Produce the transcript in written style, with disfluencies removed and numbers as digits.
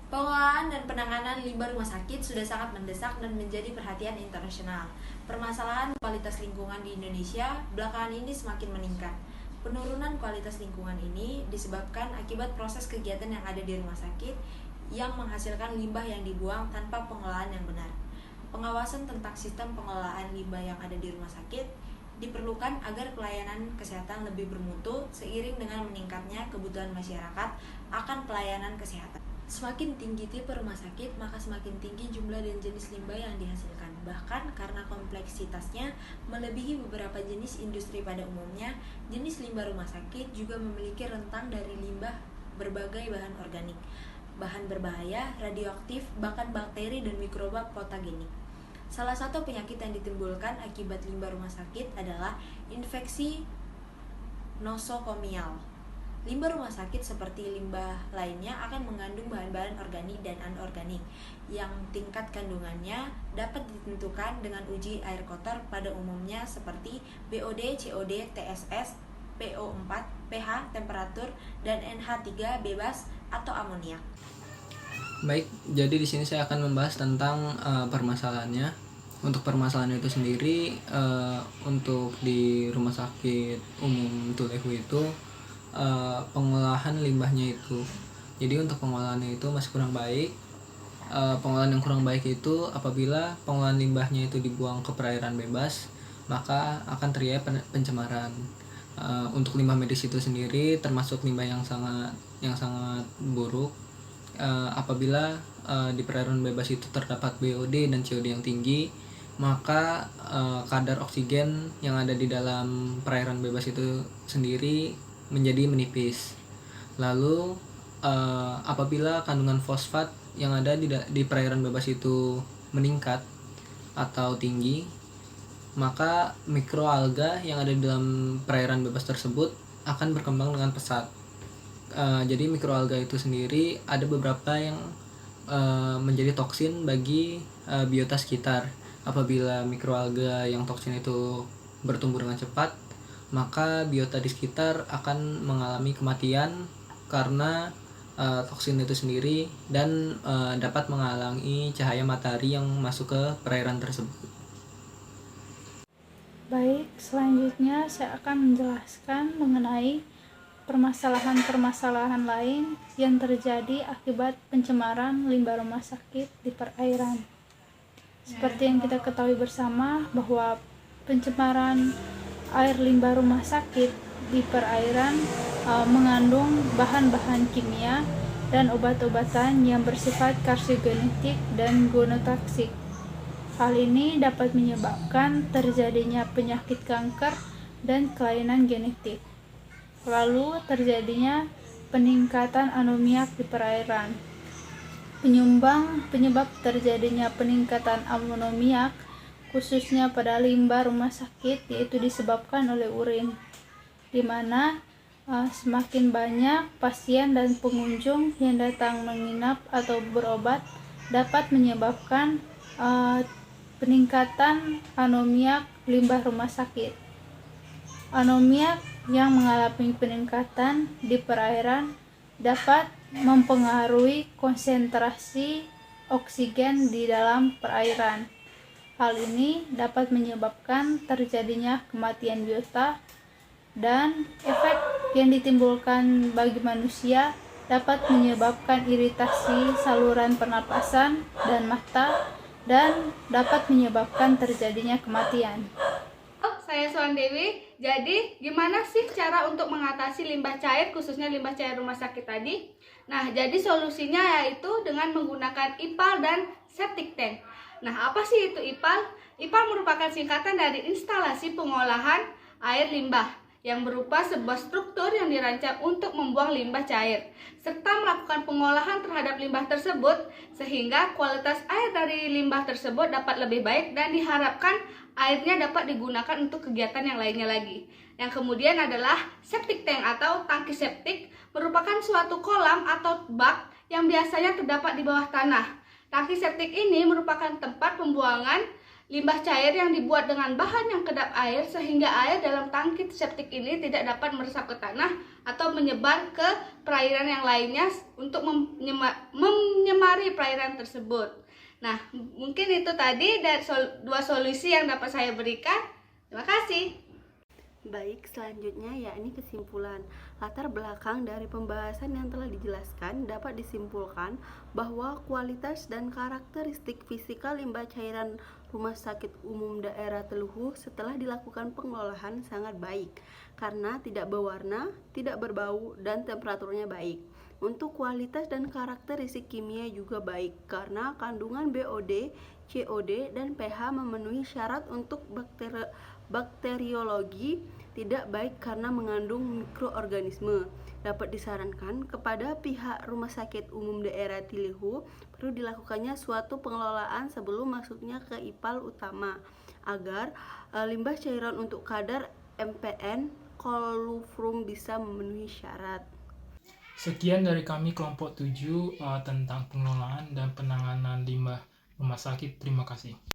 Pengelolaan dan penanganan limbah rumah sakit sudah sangat mendesak dan menjadi perhatian internasional. Permasalahan kualitas lingkungan di Indonesia belakangan ini semakin meningkat. Penurunan kualitas lingkungan ini disebabkan akibat proses kegiatan yang ada di rumah sakit yang menghasilkan limbah yang dibuang tanpa pengelolaan yang benar. Pengawasan tentang sistem pengelolaan limbah yang ada di rumah sakit diperlukan agar pelayanan kesehatan lebih bermutu seiring dengan meningkatnya kebutuhan masyarakat akan pelayanan kesehatan. Semakin tinggi tipe rumah sakit, maka semakin tinggi jumlah dan jenis limbah yang dihasilkan. Bahkan karena kompleksitasnya melebihi beberapa jenis industri pada umumnya, jenis limbah rumah sakit juga memiliki rentang dari limbah berbagai bahan organik, bahan berbahaya, radioaktif, bahkan bakteri dan mikroba patogenik. Salah satu penyakit yang ditimbulkan akibat limbah rumah sakit adalah infeksi nosokomial. Limbah rumah sakit seperti limbah lainnya akan mengandung bahan-bahan organik dan anorganik yang tingkat kandungannya dapat ditentukan dengan uji air kotor pada umumnya seperti BOD, COD, TSS, PO4, pH, temperatur, dan NH3 bebas atau amoniak. Baik, jadi di sini saya akan membahas tentang permasalahannya. Untuk permasalahan itu sendiri, untuk di rumah sakit umum Tulehu itu pengolahan limbahnya itu. Jadi untuk pengolahannya itu masih kurang baik. Pengolahan yang kurang baik itu apabila pengolahan limbahnya itu dibuang ke perairan bebas, maka akan terjadi pencemaran. Untuk limbah medis itu sendiri termasuk limbah yang sangat buruk. Apabila di perairan bebas itu terdapat BOD dan COD yang tinggi, maka kadar oksigen yang ada di dalam perairan bebas itu sendiri menjadi menipis. Lalu apabila kandungan fosfat yang ada di perairan bebas itu meningkat atau tinggi, maka mikroalga yang ada di dalam perairan bebas tersebut akan berkembang dengan pesat. Jadi mikroalga itu sendiri ada beberapa yang menjadi toksin bagi biota sekitar. Apabila mikroalga yang toksin itu bertumbuh dengan cepat, maka biota di sekitar akan mengalami kematian karena toksin itu sendiri dan dapat menghalangi cahaya matahari yang masuk ke perairan tersebut. Baik, selanjutnya saya akan menjelaskan mengenai permasalahan-permasalahan lain yang terjadi akibat pencemaran limbah rumah sakit di perairan. Seperti yang kita ketahui bersama bahwa pencemaran air limbah rumah sakit di perairan mengandung bahan-bahan kimia dan obat-obatan yang bersifat karsinogenik dan gonotoksik. Hal ini dapat menyebabkan terjadinya penyakit kanker dan kelainan genetik. Lalu terjadinya peningkatan amoniak di perairan. Penyebab terjadinya peningkatan amoniak khususnya pada limbah rumah sakit yaitu disebabkan oleh urin, di mana semakin banyak pasien dan pengunjung yang datang menginap atau berobat dapat menyebabkan peningkatan amoniak limbah rumah sakit. Amoniak yang mengalami peningkatan di perairan dapat mempengaruhi konsentrasi oksigen di dalam perairan. Hal ini dapat menyebabkan terjadinya kematian biota dan efek yang ditimbulkan bagi manusia dapat menyebabkan iritasi saluran pernapasan dan mata dan dapat menyebabkan terjadinya kematian. Saya Suan Dewi. Jadi, gimana sih cara untuk mengatasi limbah cair, khususnya limbah cair rumah sakit tadi? Nah, jadi solusinya yaitu dengan menggunakan IPAL dan septic tank. Nah, apa sih itu IPAL? IPAL merupakan singkatan dari instalasi pengolahan air limbah yang berupa sebuah struktur yang dirancang untuk membuang limbah cair serta melakukan pengolahan terhadap limbah tersebut sehingga kualitas air dari limbah tersebut dapat lebih baik dan diharapkan airnya dapat digunakan untuk kegiatan yang lainnya lagi. Yang kemudian adalah septic tank atau tangki septik, merupakan suatu kolam atau bak yang biasanya terdapat di bawah tanah. Tangki septik ini merupakan tempat pembuangan limbah cair yang dibuat dengan bahan yang kedap air sehingga air dalam tangki septik ini tidak dapat meresap ke tanah atau menyebar ke perairan yang lainnya untuk menyemarakan di perairan tersebut. Nah, mungkin itu tadi dari dua solusi yang dapat saya berikan. Terima kasih. Baik, selanjutnya yakni kesimpulan. Latar belakang dari pembahasan yang telah dijelaskan dapat disimpulkan bahwa kualitas dan karakteristik fisikal limbah cairan Rumah Sakit Umum Daerah Teluhu setelah dilakukan pengelolaan sangat baik karena tidak berwarna, tidak berbau, dan temperaturnya baik. Untuk kualitas dan karakteristik kimia juga baik karena kandungan BOD, COD, dan pH memenuhi syarat untuk bakteriologi, tidak baik karena mengandung mikroorganisme. Dapat disarankan kepada pihak Rumah Sakit Umum Daerah Teluhu perlu dilakukannya suatu pengelolaan sebelum masuknya ke IPAL utama agar limbah cairan untuk kadar MPN kolufrum bisa memenuhi syarat. Sekian dari kami kelompok 7 tentang pengelolaan dan penanganan limbah rumah sakit. Terima kasih.